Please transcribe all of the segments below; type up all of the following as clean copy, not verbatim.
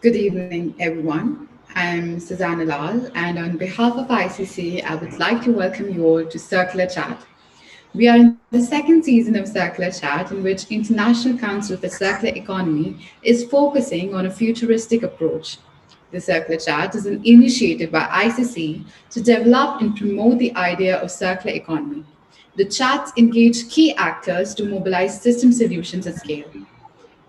Good evening, everyone. I'm Susanna Lal, and on behalf of ICCE, I would like to welcome you all to Circular Chat. We are in the second season of Circular Chat, in which International Council for Circular Economy is focusing on a futuristic approach. The Circular Chat is an initiative by ICCE to develop and promote the idea of circular economy. The chats engage key actors to mobilize system solutions at scale.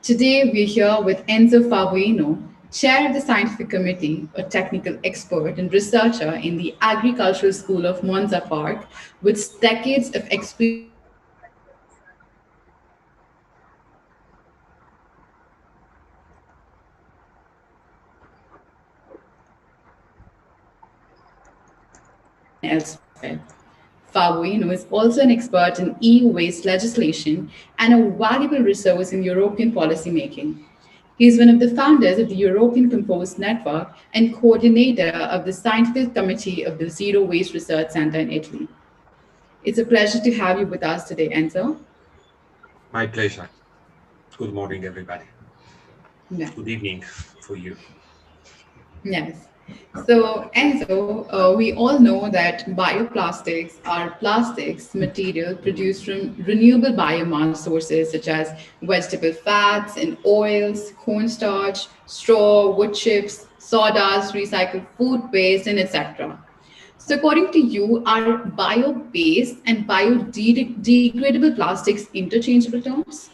Today, we're here with Enzo Favoino, Chair of the Scientific Committee, a technical expert and researcher in the Agricultural School of Monza Park, with decades of experience in circular economy research and implementation elsewhere. Favoino is also an expert in EU waste legislation and a valuable resource in European policymaking. He is one of the founders of the European Compost Network and coordinator of the Scientific Committee of the Zero Waste Research Center in Italy. It's a pleasure to have you with us today, Enzo. My pleasure. Good morning, everybody. Yeah. Good evening for you. Yes. So, Enzo, we all know that bioplastics are plastics material produced from renewable biomass sources such as vegetable fats and oils, cornstarch, straw, wood chips, sawdust, recycled food waste, and etc. So, according to you, are bio-based and biodegradable plastics interchangeable terms?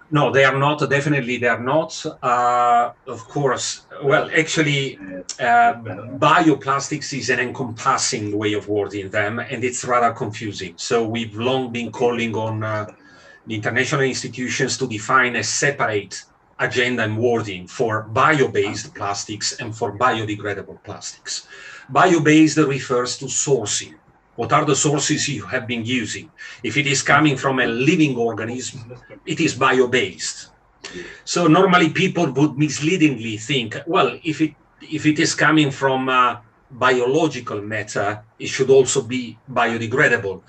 No, they are not. Definitely, they are not. Of course, well, actually, bioplastics is an encompassing way of wording them, and it's rather confusing. So we've long been calling on the international institutions to define a separate agenda and wording for bio-based plastics and for biodegradable plastics. Bio-based refers to sourcing. What are the sources you have been using? If it is coming from a living organism, it is bio-based. So normally people would misleadingly think, well, if it is coming from biological matter, it should also be biodegradable.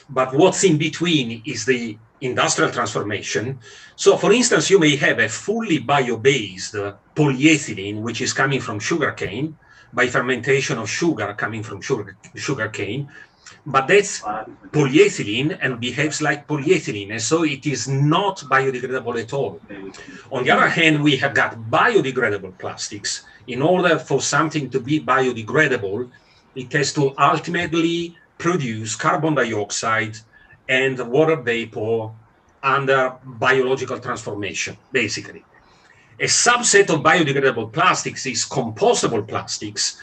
But what's in between is the industrial transformation. So for instance, you may have a fully bio-based polyethylene, which is coming from sugarcane, by fermentation of sugar coming from sugarcane. But that's polyethylene and behaves like polyethylene, and so it is not biodegradable at all. On the other hand, we have got biodegradable plastics. In order for something to be biodegradable, it has to ultimately produce carbon dioxide and water vapor under biological transformation, basically. A subset of biodegradable plastics is compostable plastics.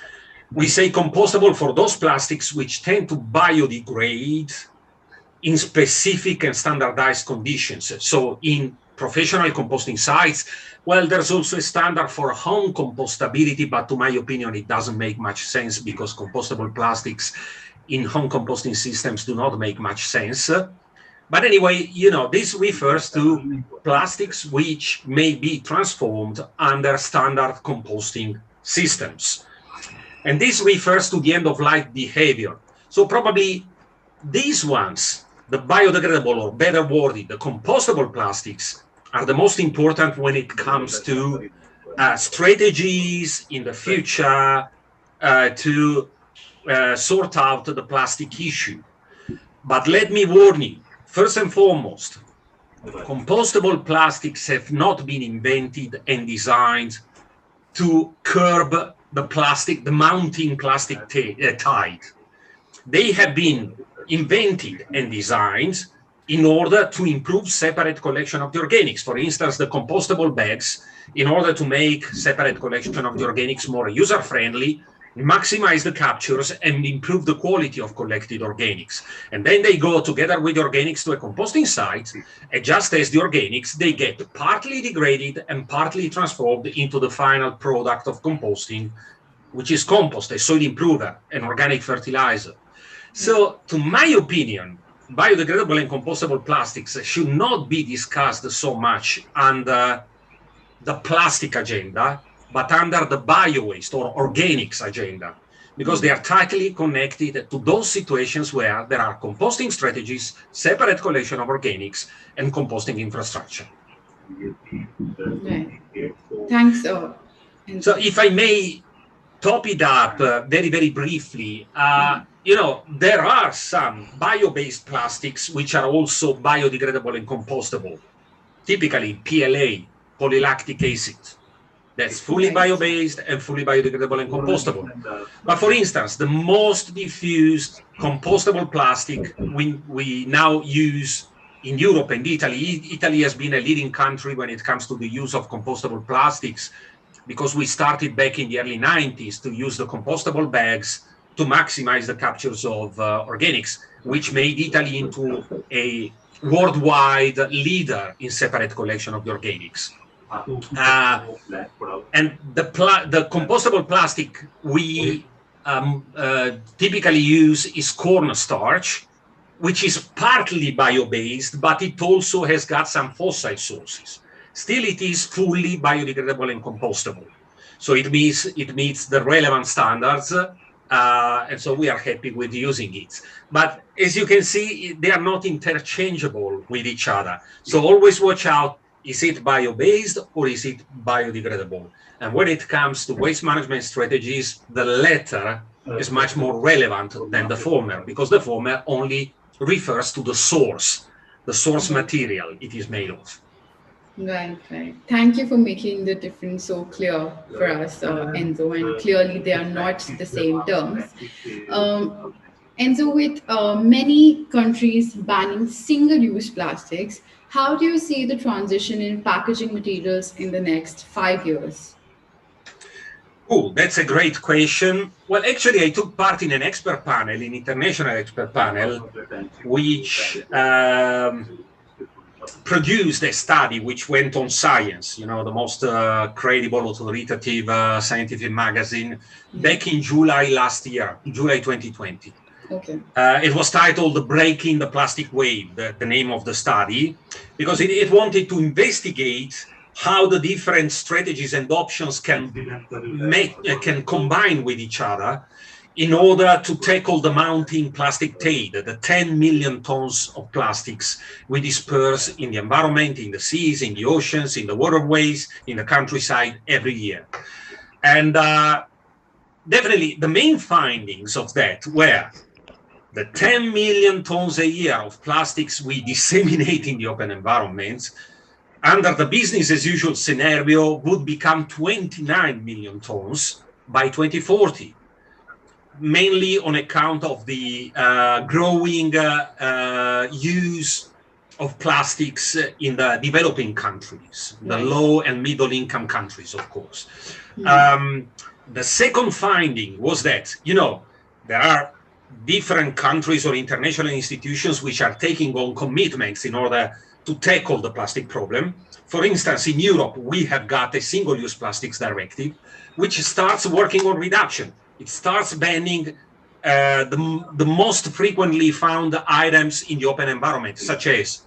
We say compostable for those plastics which tend to biodegrade in specific and standardized conditions. So in professional composting sites, well, there's also a standard for home compostability, but to my opinion, it doesn't make much sense because compostable plastics in home composting systems do not make much sense. But anyway, this refers to plastics which may be transformed under standard composting systems. And this refers to the end-of-life behavior. So probably these ones, the biodegradable, or better worded, the compostable plastics, are the most important when it comes to strategies in the future to sort out the plastic issue. But let me warn you, first and foremost, compostable plastics have not been invented and designed to curb the mounting plastic tide. They have been invented and designed in order to improve separate collection of the organics. For instance, the compostable bags, in order to make separate collection of the organics more user-friendly, maximize the captures and improve the quality of collected organics. And then they go together with the organics to a composting site, and just as the organics, they get partly degraded and partly transformed into the final product of composting, which is compost, a soil improver, an organic fertilizer. So, to my opinion, biodegradable and compostable plastics should not be discussed so much under the plastic agenda, but under the bio-waste or organics agenda. because they are tightly connected to those situations where there are composting strategies, separate collection of organics, and composting infrastructure. Right. Thanks. So if I may top it up very, very briefly, there are some bio-based plastics which are also biodegradable and compostable, typically PLA, polylactic acid. That's fully bio-based and fully biodegradable and compostable. But for instance, the most diffused compostable plastic we now use in Europe and Italy. Italy has been a leading country when it comes to the use of compostable plastics, because we started back in the early 90s to use the compostable bags to maximize the captures of organics, which made Italy into a worldwide leader in separate collection of the organics. And the compostable plastic we typically use is corn starch, which is partly bio-based, but it also has got some fossil sources. Still, it is fully biodegradable and compostable. So it meets the relevant standards, and so we are happy with using it. But as you can see, they are not interchangeable with each other. So always watch out, is it bio-based or is it biodegradable? And when it comes to waste management strategies, the latter is much more relevant than the former, because the former only refers to the source material it is made of. Right. Thank you for making the difference so clear for us, Enzo. And clearly, they are not the same terms. Enzo, with many countries banning single-use plastics, how do you see the transition in packaging materials in the next 5 years? Oh, that's a great question. Well, actually, I took part in an expert panel, an international expert panel, which produced a study which went on Science, the most credible, authoritative scientific magazine, back in July last year, July 2020. Okay. It was titled "Breaking the Plastic Wave," the name of the study, because it wanted to investigate how the different strategies and options can combine with each other in order to tackle the mounting plastic trade, the 10 million tons of plastics we disperse in the environment, in the seas, in the oceans, in the waterways, in the countryside every year. And definitely the main findings of that were the 10 million tons a year of plastics we disseminate in the open environments, under the business as usual scenario, would become 29 million tons by 2040, mainly on account of the growing use of plastics in the developing countries, the low and middle income countries, of course. The second finding was that, there are different countries or international institutions which are taking on commitments in order to tackle the plastic problem. For instance, in Europe, we have got a single-use plastics directive, which starts working on reduction. It starts banning the most frequently found items in the open environment, such as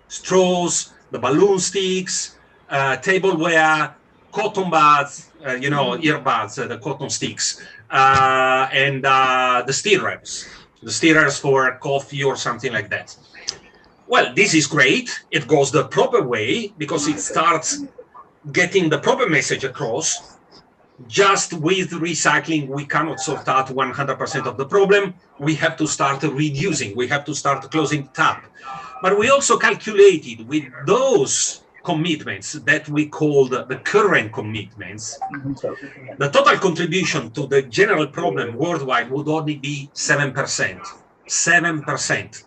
straws, the balloon sticks, tableware, cotton buds, earbuds, the cotton sticks, and the stirrers for coffee or something like that. Well, this is great. It goes the proper way because it starts getting the proper message across. Just with recycling, we cannot sort out 100% of the problem. We have to start reducing. We have to start closing the tap. But we also calculated with those commitments that we called the current commitments, the total contribution to the general problem worldwide would only be 7%. 7%.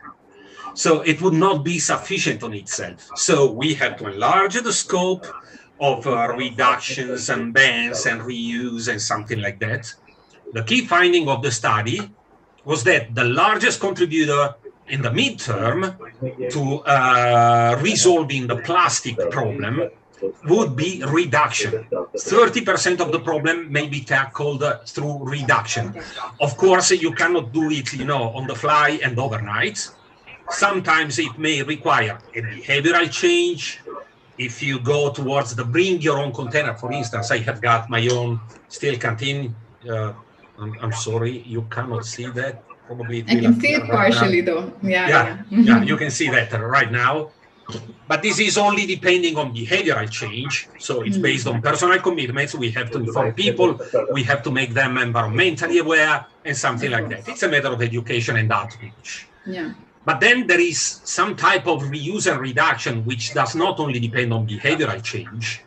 So it would not be sufficient on itself. So we have to enlarge the scope of reductions and bans and reuse and something like that. The key finding of the study was that the largest contributor in the midterm to resolving the plastic problem would be reduction. 30% of the problem may be tackled through reduction. Of course, you cannot do it, on the fly and overnight. Sometimes it may require a behavioral change. If you go towards the bring your own container, for instance, I have got my own steel canteen I'm sorry, you cannot see that. Probably it I will can see appear it right now. partially though. Yeah, Yeah, yeah. yeah, you can see that right now. But this is only depending on behavioral change. So it's based on personal commitments. We have to inform people. We have to make them environmentally aware and something Of like that. course. It's a matter of education and outreach. Yeah. But then there is some type of reuse and reduction, which does not only depend on behavioral change,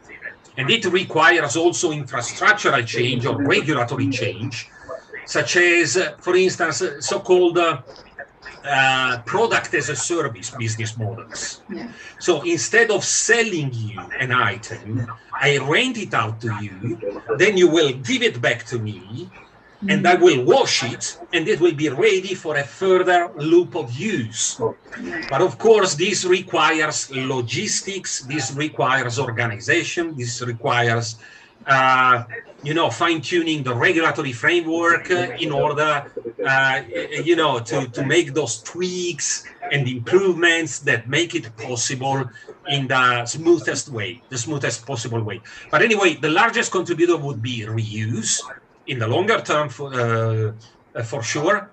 and it requires also infrastructural change or regulatory change, such as, for instance, so-called product as a service business models. Yeah. So instead of selling you an item, I rent it out to you, then you will give it back to me, and I will wash it, and it will be ready for a further loop of use. But of course, this requires logistics, this requires organization, this requires fine-tuning the regulatory framework in order to make those tweaks and improvements that make it possible in the smoothest possible way. But anyway, the largest contributor would be reuse in the longer term for sure.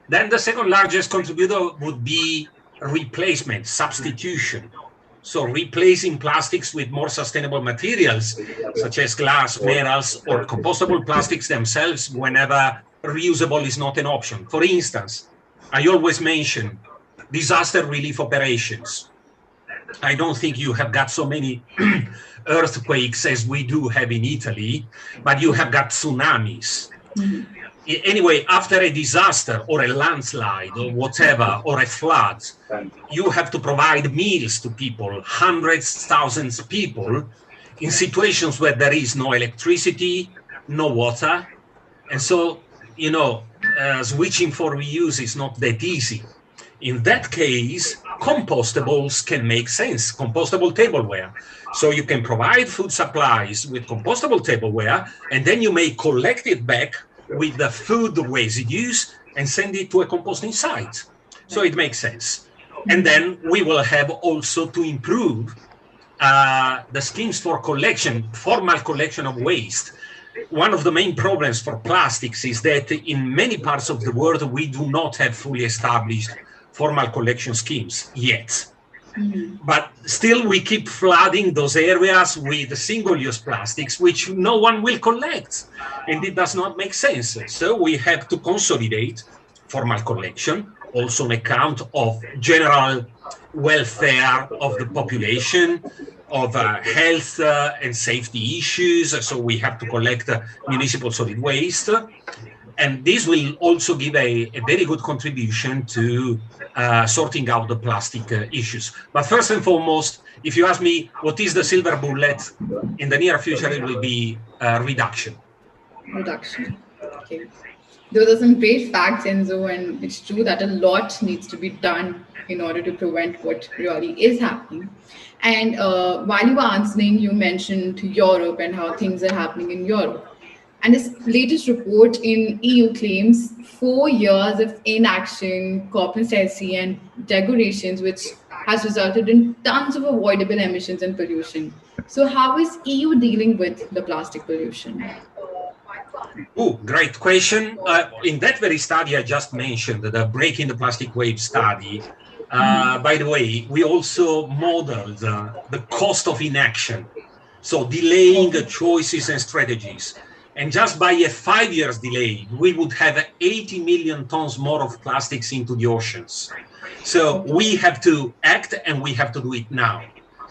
Then the second largest contributor would be replacement, substitution. So replacing plastics with more sustainable materials, such as glass, metals, or compostable plastics themselves whenever reusable is not an option. For instance, I always mention disaster relief operations. I don't think you have got so many earthquakes as we do have in Italy, but you have got tsunamis. Anyway, after a disaster or a landslide or whatever, or a flood, you have to provide meals to people, hundreds, thousands of people, in situations where there is no electricity, no water. And so, switching for reuse is not that easy. In that case, compostables can make sense, compostable tableware. So you can provide food supplies with compostable tableware, and then you may collect it back with the food residues and send it to a composting site. So it makes sense. And then we will have also to improve the schemes for collection, formal collection of waste. One of the main problems for plastics is that in many parts of the world, we do not have fully established formal collection schemes yet. But still, we keep flooding those areas with single-use plastics, which no one will collect, and it does not make sense. So we have to consolidate formal collection, also on account of general welfare of the population, of health and safety issues. So we have to collect municipal solid waste. And this will also give a very good contribution to sorting out the plastic issues. But first and foremost, if you ask me what is the silver bullet, in the near future, it will be reduction. Reduction. Okay. Those are some great facts, Enzo, and it's true that a lot needs to be done in order to prevent what really is happening. And while you were answering, you mentioned Europe and how things are happening in Europe. And this latest report in EU claims 4 years of inaction, complacency, and degradations, which has resulted in tons of avoidable emissions and pollution. So, how is EU dealing with the plastic pollution? Oh, great question. In that very study I just mentioned, the Breaking the Plastic Wave study, by the way, we also modeled the cost of inaction. So delaying choices and strategies. And just by a 5 years delay, we would have 80 million tons more of plastics into the oceans. So we have to act, and we have to do it now,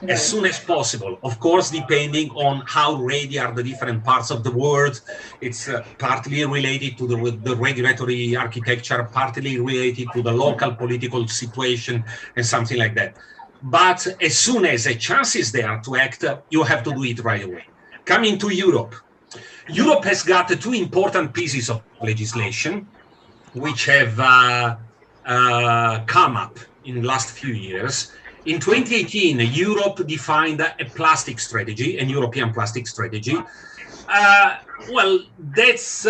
as soon as possible. Of course, depending on how ready are the different parts of the world. It's partly related to the regulatory architecture, partly related to the local political situation and something like that. But as soon as a chance is there to act, you have to do it right away. Coming to Europe. Europe has got two important pieces of legislation which have come up in the last few years. In 2018, Europe defined a plastic strategy, a European plastic strategy. Well, that's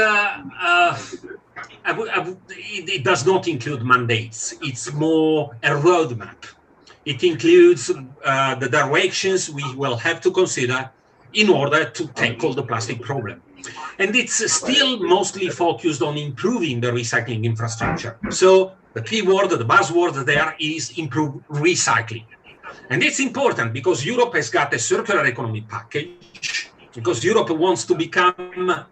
it does not include mandates. It's more a roadmap. It includes the directions we will have to consider in order to tackle the plastic problem. And it's still mostly focused on improving the recycling infrastructure. So the key word, the buzzword there is improve recycling. And it's important because Europe has got a circular economy package, because Europe wants to become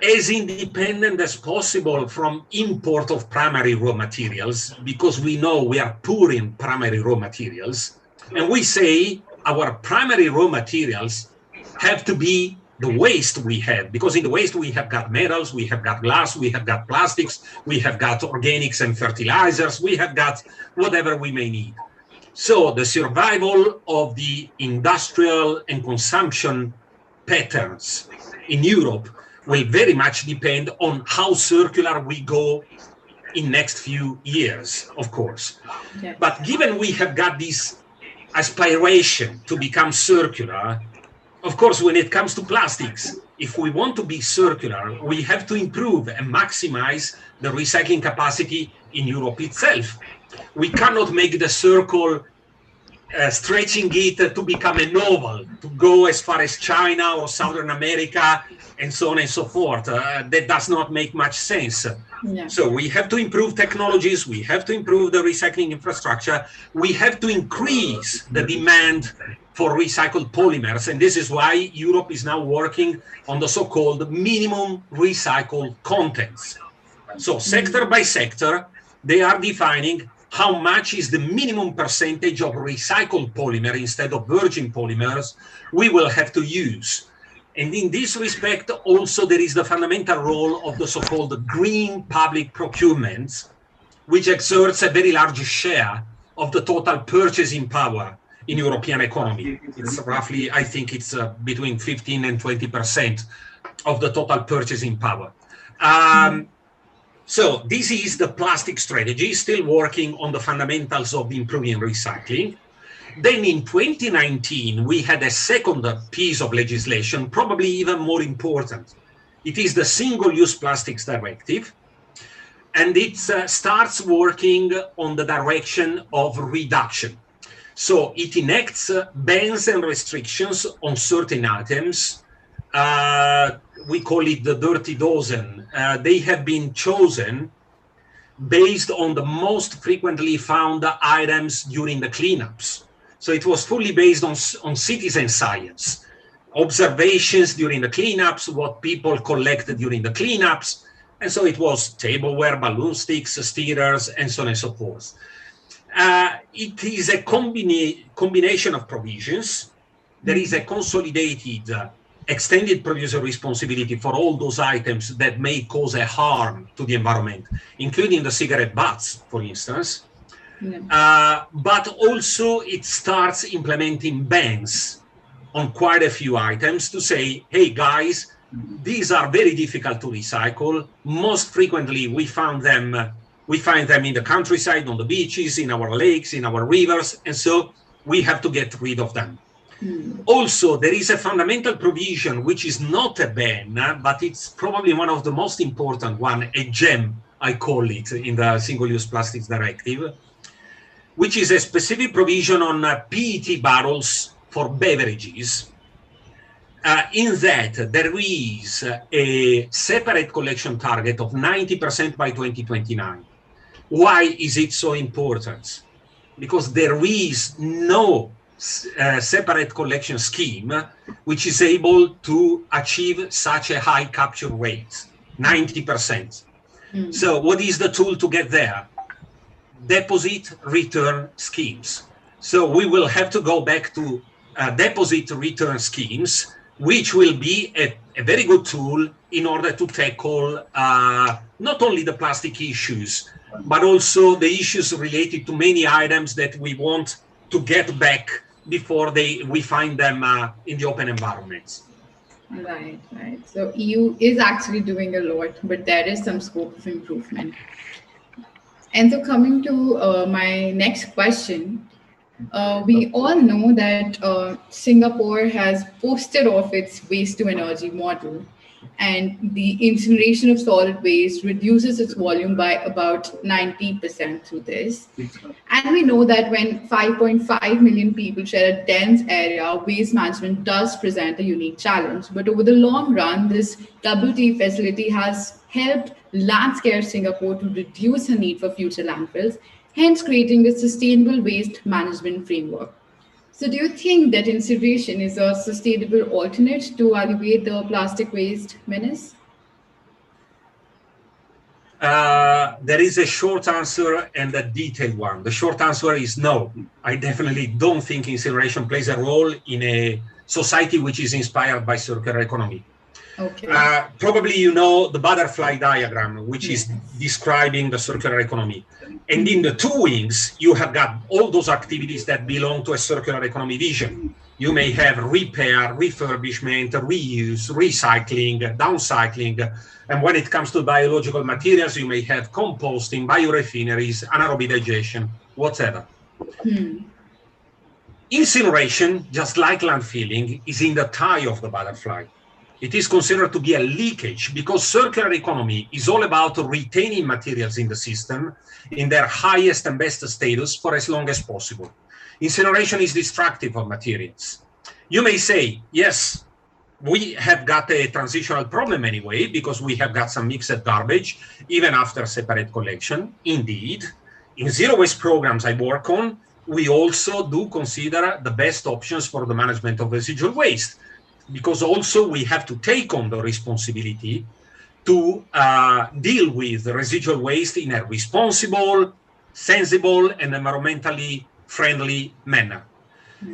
as independent as possible from import of primary raw materials, because we know we are poor in primary raw materials. And we say our primary raw materials have to be the waste we have, because in the waste we have got metals, we have got glass, we have got plastics, we have got organics and fertilizers, we have got whatever we may need. So the survival of the industrial and consumption patterns in Europe will very much depend on how circular we go in next few years, of course. Yes. But given we have got this aspiration to become circular, of course, when it comes to plastics, if we want to be circular, we have to improve and maximize the recycling capacity in Europe itself. We cannot make the circle stretching it to become an oval, to go as far as China or Southern America, and so on and so forth. That does not make much sense. Yeah. So we have to improve technologies, we have to improve the recycling infrastructure, we have to increase the demand for recycled polymers. And this is why Europe is now working on the so-called minimum recycled contents. So sector by sector, they are defining how much is the minimum percentage of recycled polymer instead of virgin polymers we will have to use. And in this respect, also there is the fundamental role of the so-called green public procurement, which exerts a very large share of the total purchasing power in European economy. It's roughly, I think it's between 15 and 20% of the total purchasing power. So this is the plastic strategy, still working on the fundamentals of improving recycling. Then in 2019, we had a second piece of legislation, probably even more important. It is the Single-Use Plastics Directive, and it starts working on the direction of reduction. So it enacts bans and restrictions on certain items. We call it the dirty dozen. They have been chosen based on the most frequently found items during the cleanups. So it was fully based on citizen science, observations during the cleanups, what people collected during the cleanups. And so it was tableware, balloon sticks, stirrers, and so on and so forth. It is a combination of provisions. There is a consolidated extended producer responsibility for all those items that may cause a harm to the environment, including the cigarette butts, for instance. Yeah. But also it starts implementing bans on quite a few items to say, hey guys, these are very difficult to recycle. Most frequently we find them in the countryside, on the beaches, in our lakes, in our rivers, and so we have to get rid of them. Also, there is a fundamental provision, which is not a ban, but it's probably one of the most important one, a gem, I call it, in the Single-Use Plastics Directive, which is a specific provision on PET bottles for beverages. In that, there is a separate collection target of 90% by 2029. Why is it so important? Because there is no separate collection scheme which is able to achieve such a high capture rate, 90%. So what is the tool to get there? Deposit return schemes. So we will have to go back to deposit return schemes, which will be a very good tool in order to tackle not only the plastic issues, but also the issues related to many items that we want to get back before we find them in the open environments. Right. So EU is actually doing a lot, but there is some scope of improvement. And so coming to my next question, we all know that Singapore has posted off its waste to energy model, And the incineration of solid waste reduces its volume by about 90% through this. And we know that when 5.5 million people share a dense area, waste management does present a unique challenge. But over the long run, this WT facility has helped land scarce Singapore to reduce the need for future landfills, hence creating a sustainable waste management framework. So, do you think that incineration is a sustainable alternate to alleviate the plastic waste menace? There is a short answer and a detailed one. The short answer is no. I definitely don't think incineration plays a role in a society which is inspired by circular economy. Okay. Probably you know the butterfly diagram, which is describing the circular economy. And in the two wings, you have got all those activities that belong to a circular economy vision. You may have repair, refurbishment, reuse, recycling, downcycling. And when it comes to biological materials, you may have composting, biorefineries, anaerobic digestion, whatever. Incineration, just like landfilling, is in the tie of the butterfly. It is considered to be a leakage because circular economy is all about retaining materials in the system in their highest and best status for as long as possible. Incineration is destructive of materials. You may say, yes, we have got a transitional problem anyway because we have got some mixed garbage even after separate collection. Indeed, in zero waste programs I work on, we also do consider the best options for the management of residual waste, because also we have to take on the responsibility to deal with the residual waste in a responsible, sensible, and environmentally friendly manner.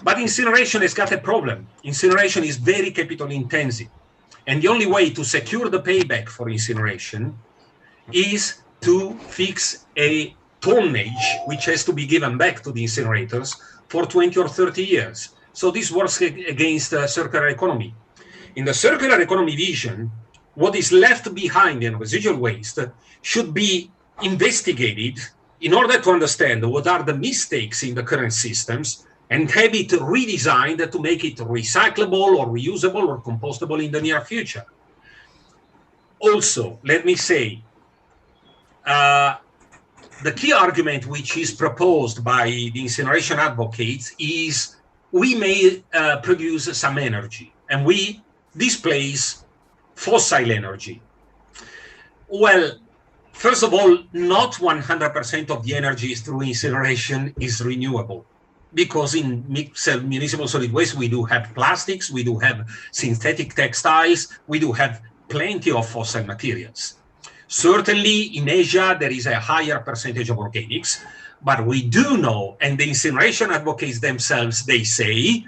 But incineration has got a problem. Incineration is very capital intensive. And the only way to secure the payback for incineration is to fix a tonnage which has to be given back to the incinerators for 20 or 30 years. So this works against circular economy. In the circular economy vision, what is left behind in residual waste should be investigated in order to understand what are the mistakes in the current systems and have it redesigned to make it recyclable or reusable or compostable in the near future. Also, let me say, the key argument which is proposed by the incineration advocates is we may produce some energy and we displace fossil energy. Well, first of all, not 100% of the energy through incineration is renewable, because in municipal solid waste, we do have plastics, we do have synthetic textiles, we do have plenty of fossil materials. Certainly in Asia, there is a higher percentage of organics, but we do know, and the incineration advocates themselves, they say,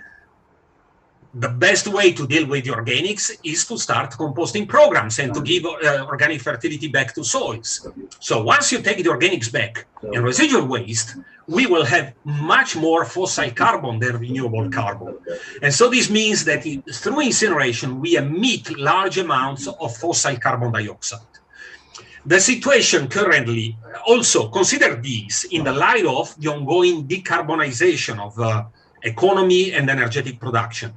the best way to deal with the organics is to start composting programs and to give organic fertility back to soils. So once you take the organics back and residual waste, we will have much more fossil carbon than renewable carbon. And so this means that through incineration, we emit large amounts of fossil carbon dioxide. The situation currently, also consider this in the light of the ongoing decarbonization of the economy and energetic production.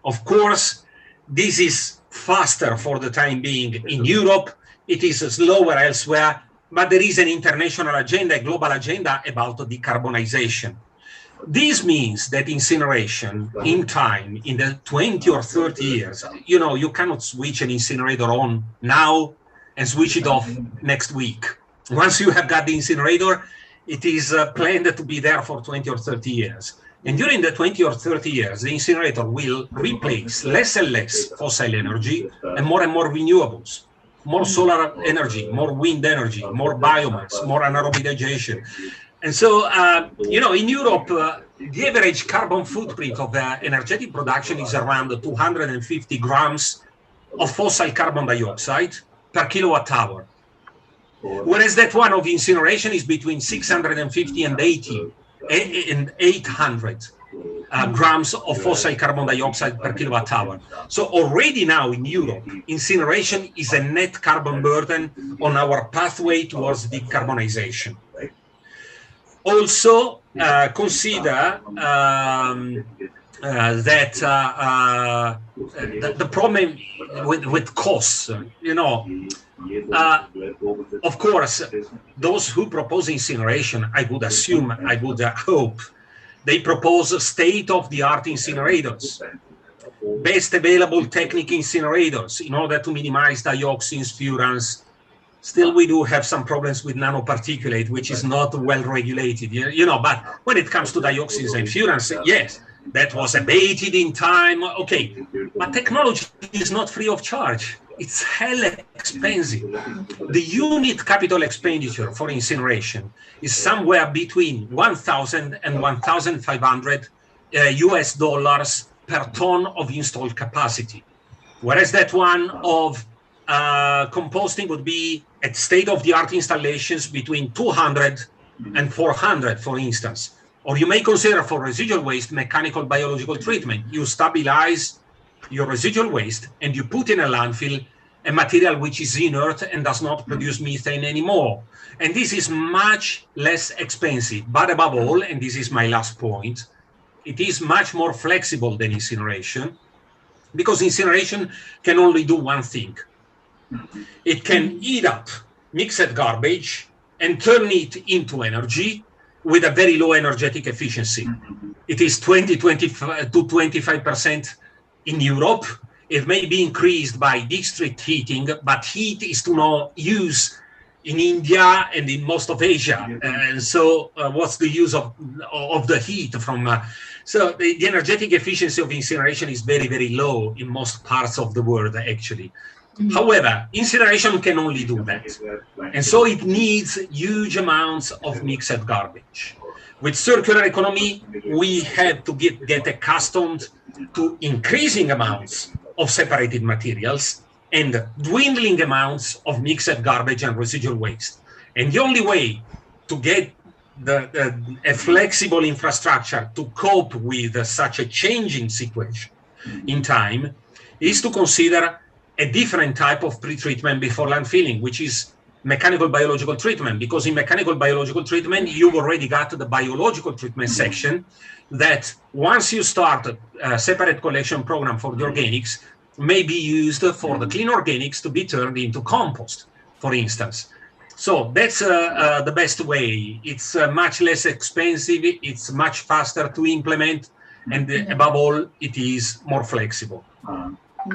Of course, this is faster for the time being in Europe, it is slower elsewhere, but there is an international agenda, a global agenda about decarbonization. This means that incineration in time, in the 20 or 30 years, you cannot switch an incinerator on now and switch it off next week. Once you have got the incinerator, it is planned to be there for 20 or 30 years. And during the 20 or 30 years, the incinerator will replace less and less fossil energy and more renewables, more solar energy, more wind energy, more biomass, more anaerobic digestion. And so, in Europe, the average carbon footprint of energetic production is around 250 grams of fossil carbon dioxide per kilowatt hour. Whereas that one of incineration is between 650 and 800 grams of fossil carbon dioxide per kilowatt hour. So already now in Europe, incineration is a net carbon burden on our pathway towards decarbonization. Also, consider the problem with costs, of course, those who propose incineration, I would assume, I would hope, they propose state-of-the-art incinerators, best available technique incinerators in order to minimize dioxins, furans. Still, we do have some problems with nanoparticulate, which is not well regulated, but when it comes to dioxins and furans, yes, that was abated in time, okay. But technology is not free of charge. It's hell expensive. The unit capital expenditure for incineration is somewhere between 1,000 and 1,500 US dollars per ton of installed capacity. Whereas that one of composting would be at state-of-the-art installations between 200 and 400, for instance. Or you may consider for residual waste mechanical biological treatment. You stabilize your residual waste and you put in a landfill a material which is inert and does not produce methane anymore. And this is much less expensive. But above all, and this is my last point, it is much more flexible than incineration, because incineration can only do one thing. It can eat up mixed garbage and turn it into energy with a very low energetic efficiency. It is 20 to 25% in Europe. It may be increased by district heating, but heat is to no use in India and in most of Asia. And so what's the use of the heat from... so the energetic efficiency of incineration is very, very low in most parts of the world, actually. However, incineration can only do that. And so it needs huge amounts of mixed garbage. With circular economy, we have to get accustomed to increasing amounts of separated materials and dwindling amounts of mixed garbage and residual waste. And the only way to get a flexible infrastructure to cope with such a changing situation in time is to consider a different type of pre-treatment before landfilling, which is mechanical biological treatment. Because in mechanical biological treatment, you've already got the biological treatment section that once you start a separate collection program for the organics, may be used for the clean organics to be turned into compost, for instance. So that's the best way. It's much less expensive, it's much faster to implement, and above all, it is more flexible.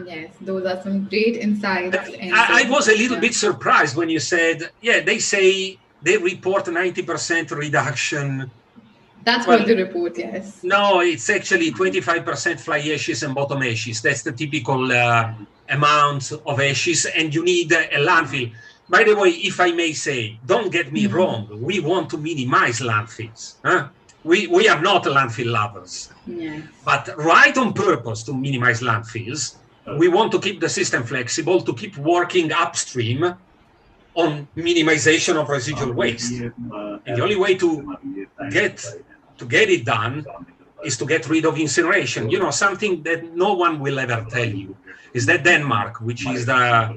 Yes, those are some great insights. I was a little bit surprised when you said, yeah, they say they report 90% reduction. That's what the report, yes. No, it's actually 25% fly ashes and bottom ashes. That's the typical amount of ashes, and you need a landfill. By the way, if I may say, don't get me wrong, we want to minimize landfills. Huh? We are not landfill lovers. Yes. But right on purpose to minimize landfills, we want to keep the system flexible, to keep working upstream on minimization of residual waste. And the only way to get it done is to get rid of incineration. You know, something that no one will ever tell you is that Denmark, which is the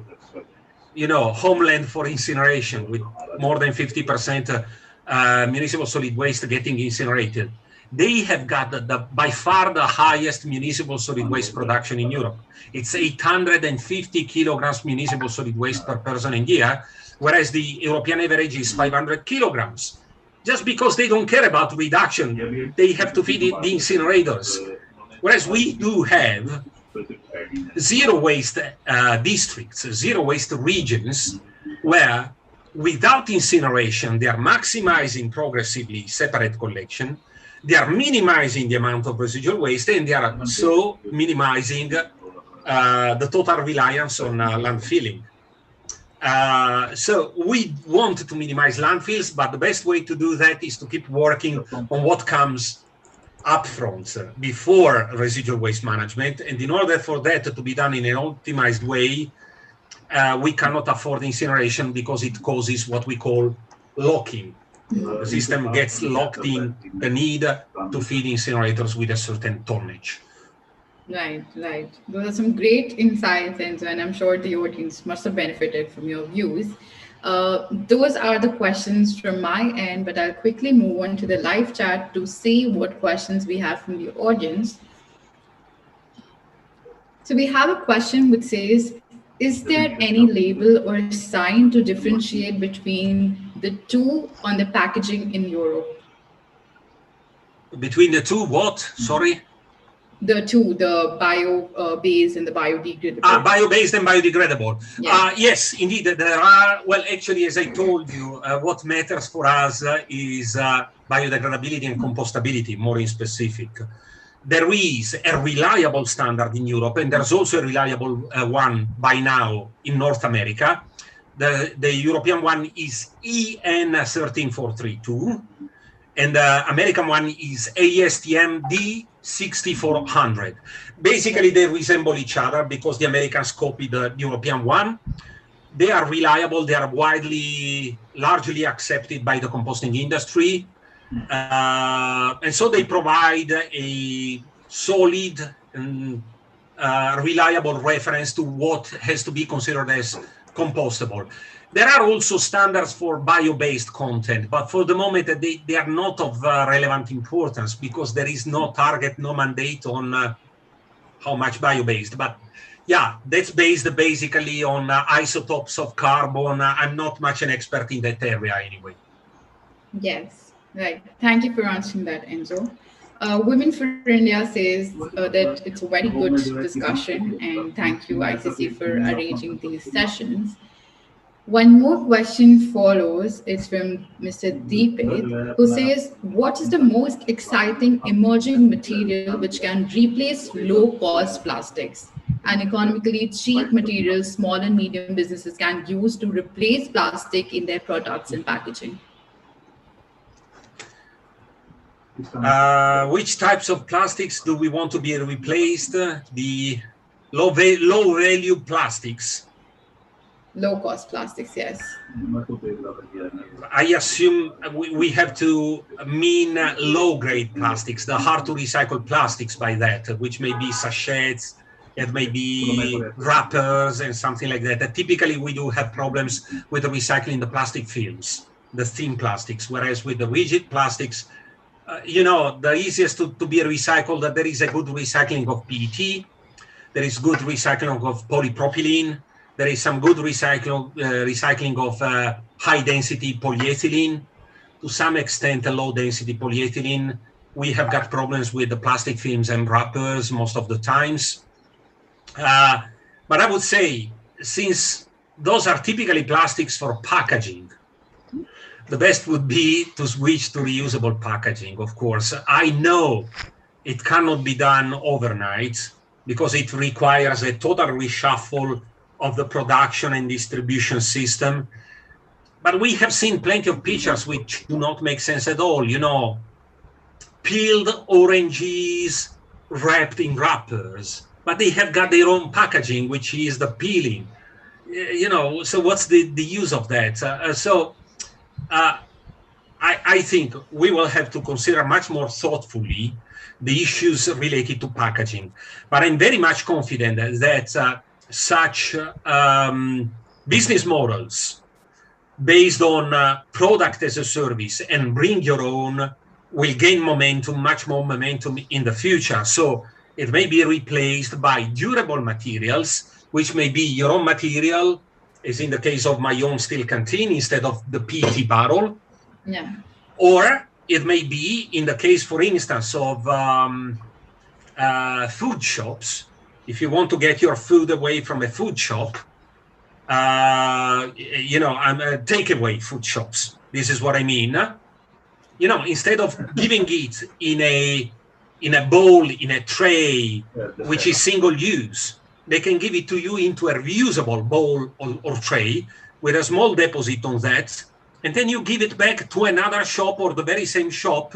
homeland for incineration, with more than 50% municipal solid waste getting incinerated, they have got by far the highest municipal solid waste production in Europe. It's 850 kilograms municipal solid waste per person a year, whereas the European average is 500 kilograms. Just because they don't care about reduction, they have to feed the incinerators. Whereas we do have zero waste districts, zero waste regions, where without incineration, they are maximizing progressively separate collection, they are minimizing the amount of residual waste, and they are so minimizing the total reliance on landfilling. So we want to minimize landfills, but the best way to do that is to keep working on what comes upfront before residual waste management. And in order for that to be done in an optimized way, we cannot afford incineration because it causes what we call locking. The system gets locked in the need to feed incinerators with a certain tonnage. Right. Those are some great insights, Enzo, and I'm sure the audience must have benefited from your views. Those are the questions from my end, but I'll quickly move on to the live chat to see what questions we have from the audience. So we have a question which says, is there any label or sign to differentiate between the two on the packaging in Europe? Between the two, what? Sorry? The two, the bio-based and the biodegradable. Bio-based and biodegradable. Yes. Yes, indeed, there are. Well, actually, as I told you, what matters for us is biodegradability and compostability, more in specific. There is a reliable standard in Europe, and there's also a reliable one by now in North America. The European one is EN 13432, and the American one is ASTM D6400. Basically, they resemble each other because the Americans copied the European one. They are reliable. They are largely accepted by the composting industry. And so they provide a solid and reliable reference to what has to be considered as compostable. There are also standards for bio-based content, but for the moment they are not of relevant importance because there is no target, no mandate on how much bio-based. But yeah, that's based basically on isotopes of carbon. I'm not much an expert in that area anyway. Yes, right. Thank you for answering that, Enzo. Women for India says that it's a very good discussion, and thank you, ICC, for arranging these sessions. One more question follows. It's from Mr. Deepit, who says, what is the most exciting emerging material which can replace low-cost plastics? And economically cheap materials small and medium businesses can use to replace plastic in their products and packaging? Which types of plastics do we want to be replaced? The low-value plastics. Low-cost plastics, yes. I assume we have to mean low-grade plastics, the hard-to-recycle plastics by that, which may be sachets, it may be wrappers and something like that. Typically, we do have problems with recycling the plastic films, the thin plastics, whereas with the rigid plastics, the easiest to be recycled, that there is a good recycling of PET, there is good recycling of polypropylene, there is some good recycling of high-density polyethylene. To some extent, a low-density polyethylene. We have got problems with the plastic films and wrappers most of the times. But I would say, since those are typically plastics for packaging, the best would be to switch to reusable packaging, of course. I know it cannot be done overnight because it requires a total reshuffle of the production and distribution system. But we have seen plenty of pictures which do not make sense at all. Peeled oranges wrapped in wrappers, but they have got their own packaging, which is the peeling. So what's the use of that? I think we will have to consider much more thoughtfully the issues related to packaging. But I'm very much confident that such business models based on product as a service and bring your own will gain momentum, much more momentum in the future. So it may be replaced by durable materials, which may be your own material, as in the case of my own steel canteen instead of the PET barrel. Yeah. Or it may be in the case, for instance, of food shops. If you want to get your food away from a food shop, takeaway food shops. This is what I mean. Instead of giving it in a bowl, in a tray, which is single use, they can give it to you into a reusable bowl or tray with a small deposit on that. And then you give it back to another shop or the very same shop.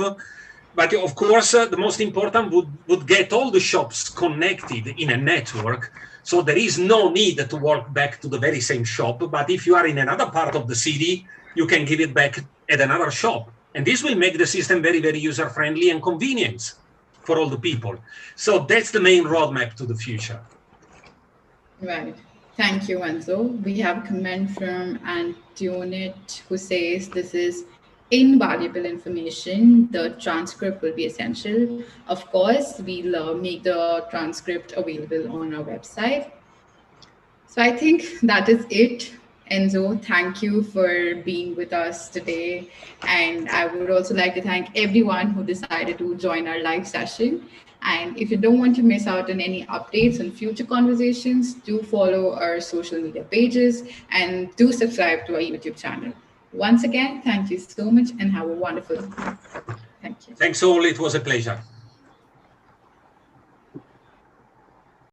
But of course, the most important would get all the shops connected in a network. So there is no need to walk back to the very same shop. But if you are in another part of the city, you can give it back at another shop. And this will make the system very, very user-friendly and convenient for all the people. So that's the main roadmap to the future. Right. Thank you, Enzo. We have a comment from Antoinette who says, this is invaluable information. The transcript will be essential. Of course, we'll make the transcript available on our website. So I think that is it. Enzo, thank you for being with us today. And I would also like to thank everyone who decided to join our live session. And if you don't want to miss out on any updates on future conversations, do follow our social media pages and do subscribe to our YouTube channel. Once again, thank you so much and have a wonderful day. Thank you. Thanks all. It was a pleasure.